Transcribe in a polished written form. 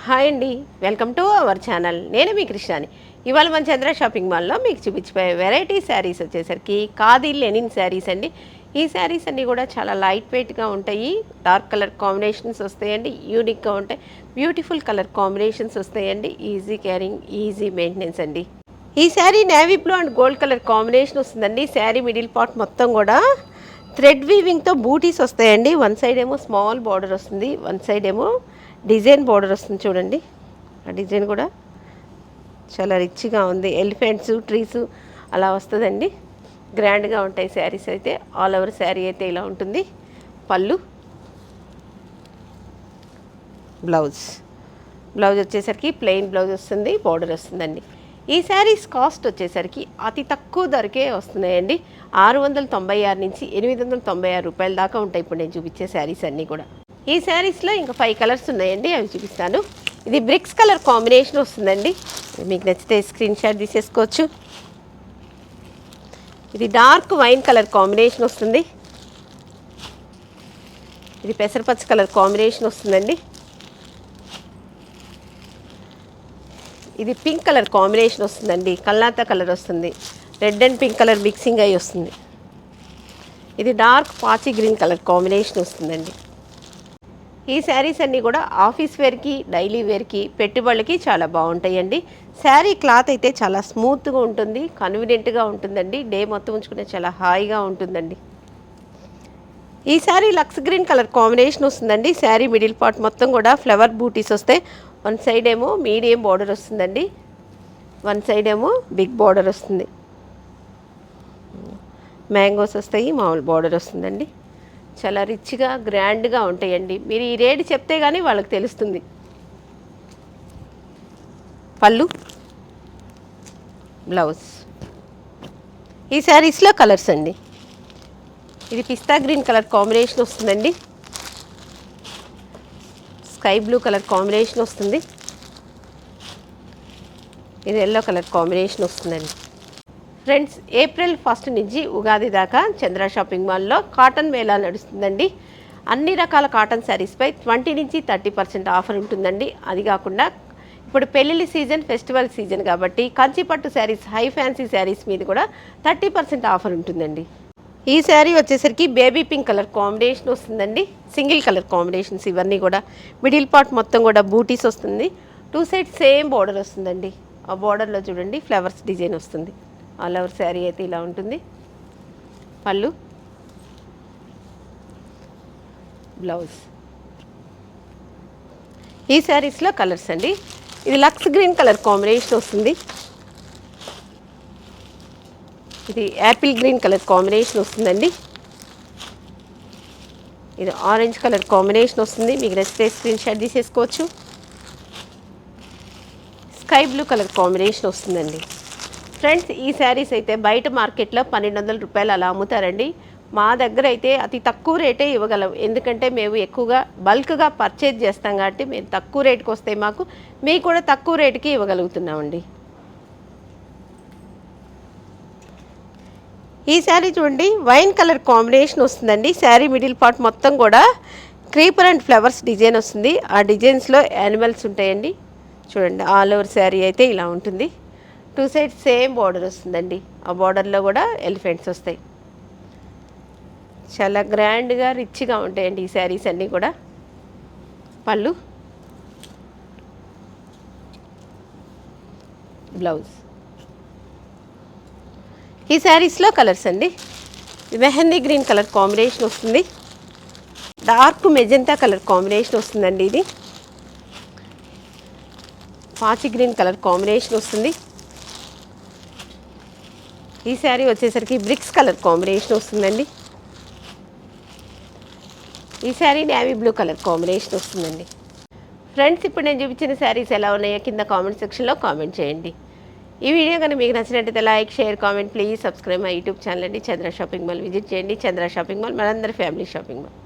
Hi అండి, welcome to our channel. నేను మీ కృష్ణాని. ఇవాళ మన చంద్ర షాపింగ్ మాల్లో మీకు చూపించిపోయే వెరైటీ శారీస్ వచ్చేసరికి ఖాదీ లెనిన్ శారీస్ అండి. ఈ శారీస్ అన్నీ కూడా చాలా లైట్ వెయిట్గా ఉంటాయి. డార్క్ కలర్ కాంబినేషన్స్ వస్తాయండి, యూనిక్గా ఉంటాయి. బ్యూటిఫుల్ కలర్ కాంబినేషన్స్ వస్తాయండి. ఈజీ క్యారింగ్, ఈజీ మెయింటెనెన్స్ అండి. ఈ sari navy blue and gold colour combination వస్తుందండి. శారీ మిడిల్ పార్ట్ మొత్తం కూడా థ్రెడ్ వీవింగ్తో బూటీస్ వస్తాయండి. వన్ సైడ్ ఏమో స్మాల్ బార్డర్ వస్తుంది, వన్ సైడ్ ఏమో డిజైన్ బార్డర్ వస్తుంది. చూడండి, ఆ డిజైన్ కూడా చాలా రిచ్గా ఉంది. ఎలిఫెంట్స్, ట్రీస్ అలా వస్తుందండి. గ్రాండ్గా ఉంటాయి శారీస్ అయితే. ఆల్ ఓవర్ శారీ అయితే ఇలా ఉంటుంది. పళ్ళు, బ్లౌజ్ వచ్చేసరికి ప్లెయిన్ బ్లౌజ్ వస్తుంది, బార్డర్ వస్తుందండి. ఈ శారీస్ కాస్ట్ వచ్చేసరికి అతి తక్కువ ధరకే వస్తున్నాయండి. 696 నుంచి 896 రూపాయల దాకా ఉంటాయి ఇప్పుడు నేను చూపించే శారీస్ అన్నీ కూడా. ఈ శారీస్లో ఇంకా 5 కలర్స్ ఉన్నాయండి, అవి చూపిస్తాను. ఇది బ్రిక్స్ కలర్ కాంబినేషన్ వస్తుందండి. మీకు నచ్చితే స్క్రీన్ షాట్ తీసేసుకోవచ్చు. ఇది డార్క్ వైన్ కలర్ కాంబినేషన్ వస్తుంది. ఇది పెసరపచ్చ కలర్ కాంబినేషన్ వస్తుందండి. ఇది పింక్ కలర్ కాంబినేషన్ వస్తుందండి. కల్లాతా కలర్ వస్తుంది. Red and pink colour mixing అయి వస్తుంది. ఇది డార్క్ పాచి గ్రీన్ కలర్ కాంబినేషన్ వస్తుందండి. ఈ శారీస్ అన్నీ కూడా ఆఫీస్ వేర్కి, డైలీ వేర్కి, పెట్టుబడులకి చాలా బాగుంటాయండి. శారీ క్లాత్ అయితే చాలా స్మూత్గా ఉంటుంది, కన్వీనియంట్గా ఉంటుందండి. డే మొత్తం ఉంచుకునే చాలా హాయిగా ఉంటుందండి. ఈ sari lux green colour combination వస్తుందండి. శారీ మిడిల్ పార్ట్ మొత్తం కూడా ఫ్లవర్ బూటీస్ వస్తాయి. వన్ సైడ్ ఏమో మీడియం బార్డర్ వస్తుందండి, వన్ సైడ్ ఏమో బిగ్ బార్డర్ వస్తుంది. మ్యాంగోస్ వస్తాయి, మామూలు బార్డర్ వస్తుందండి. చాలా రిచ్గా, గ్రాండ్గా ఉంటాయండి. మీరు ఈ రేట్ చెప్తే కానీ వాళ్ళకి తెలుస్తుంది. పళ్ళు, బ్లౌజ్. ఈ శారీస్లో కలర్స్ అండి. ఇది పిస్తా గ్రీన్ కలర్ కాంబినేషన్ వస్తుందండి. స్కై బ్లూ కలర్ కాంబినేషన్ వస్తుంది. ఇది ఎల్లో కలర్ కాంబినేషన్ వస్తుందండి. ఫ్రెండ్స్, ఏప్రిల్ 1 నుంచి ఉగాది దాకా చంద్ర షాపింగ్ మాల్లో కాటన్ మేళా నడుస్తుందండి. అన్ని రకాల కాటన్ శారీస్పై 20 నుంచి 30% ఆఫర్ ఉంటుందండి. అది కాకుండా ఇప్పుడు పెళ్ళిళ్ళ సీజన్, ఫెస్టివల్ సీజన్ కాబట్టి కంచిపట్టు శారీస్, హై ఫ్యాన్సీ శారీస్ మీద కూడా 30% ఆఫర్ ఉంటుందండి. ఈ శారీ వచ్చేసరికి బేబీ పింక్ కలర్ కాంబినేషన్ వస్తుందండి. సింగిల్ కలర్ కాంబినేషన్స్ ఇవన్నీ కూడా. మిడిల్ పార్ట్ మొత్తం కూడా బూటీస్ వస్తుంది. 2 సైడ్స్ సేమ్ బార్డర్ వస్తుందండి. ఆ బార్డర్లో చూడండి ఫ్లవర్స్ డిజైన్ వస్తుంది. ఆల్ ఓవర్ శారీ అయితే ఇలా ఉంటుంది. పళ్ళు, బ్లౌజ్. ఈ శారీస్లో కలర్స్ అండి. ఇది లక్స్ గ్రీన్ కలర్ కాంబినేషన్ వస్తుంది. ఇది యాపిల్ గ్రీన్ కలర్ కాంబినేషన్ వస్తుందండి. ఇది ఆరెంజ్ కలర్ కాంబినేషన్ వస్తుంది. మీకు నచ్చితే స్క్రీన్ షాట్ తీసేసుకోవచ్చు. స్కై బ్లూ కలర్ కాంబినేషన్ వస్తుందండి. ఫ్రెండ్స్, ఈ శారీస్ అయితే బయట మార్కెట్లో 1200 రూపాయలు అలా అమ్ముతారండి. మా దగ్గర అయితే అతి తక్కువ రేటే ఇవ్వగలం. ఎందుకంటే మేము ఎక్కువగా బల్క్గా పర్చేజ్ చేస్తాం కాబట్టి మేము తక్కువ రేటుకి వస్తాయి మాకు. మీకు కూడా తక్కువ రేటుకి ఇవ్వగలుగుతున్నామండి. ఈ శారీ చూడండి, వైన్ కలర్ కాంబినేషన్ వస్తుందండి. శారీ మిడిల్ పార్ట్ మొత్తం కూడా క్రీపర్ అండ్ ఫ్లవర్స్ డిజైన్ వస్తుంది. ఆ డిజైన్స్లో యానిమల్స్ ఉంటాయండి. చూడండి, ఆల్ ఓవర్ శారీ అయితే ఇలా ఉంటుంది. 2 సైడ్స్ సేమ్ బార్డర్ వస్తుందండి. ఆ బార్డర్లో కూడా ఎలిఫెంట్స్ వస్తాయి. చాలా గ్రాండ్గా, రిచ్గా ఉంటాయండి ఈ శారీస్ అన్నీ కూడా. పళ్ళు, బ్లౌజ్. ఈ శారీస్లో కలర్స్ అండి. మెహందీ గ్రీన్ కలర్ కాంబినేషన్ వస్తుంది. డార్క్ మెజెంతా కలర్ కాంబినేషన్ వస్తుందండి. ఇది పాచి గ్రీన్ కలర్ కాంబినేషన్ వస్తుంది. ఈ శారీ వచ్చేసరికి బ్రిక్స్ కలర్ కాంబినేషన్ వస్తుందండి. ఈ sari navy blue colour combination వస్తుందండి. ఫ్రెండ్స్, ఇప్పుడు నేను చూపించిన శారీస్ ఎలా ఉన్నాయో కింద కామెంట్ సెక్షన్లో కామెంట్ చేయండి. ఈ వీడియో కానీ మీకు నచ్చినట్టయితే like, share, comment. Please subscribe my YouTube channel అండి. చంద్ర షాపింగ్ మాల్ విజిట్ చేయండి. చంద్ర షాపింగ్ మాల్ మనందరి ఫ్యామిలీ షాపింగ్ మాల్.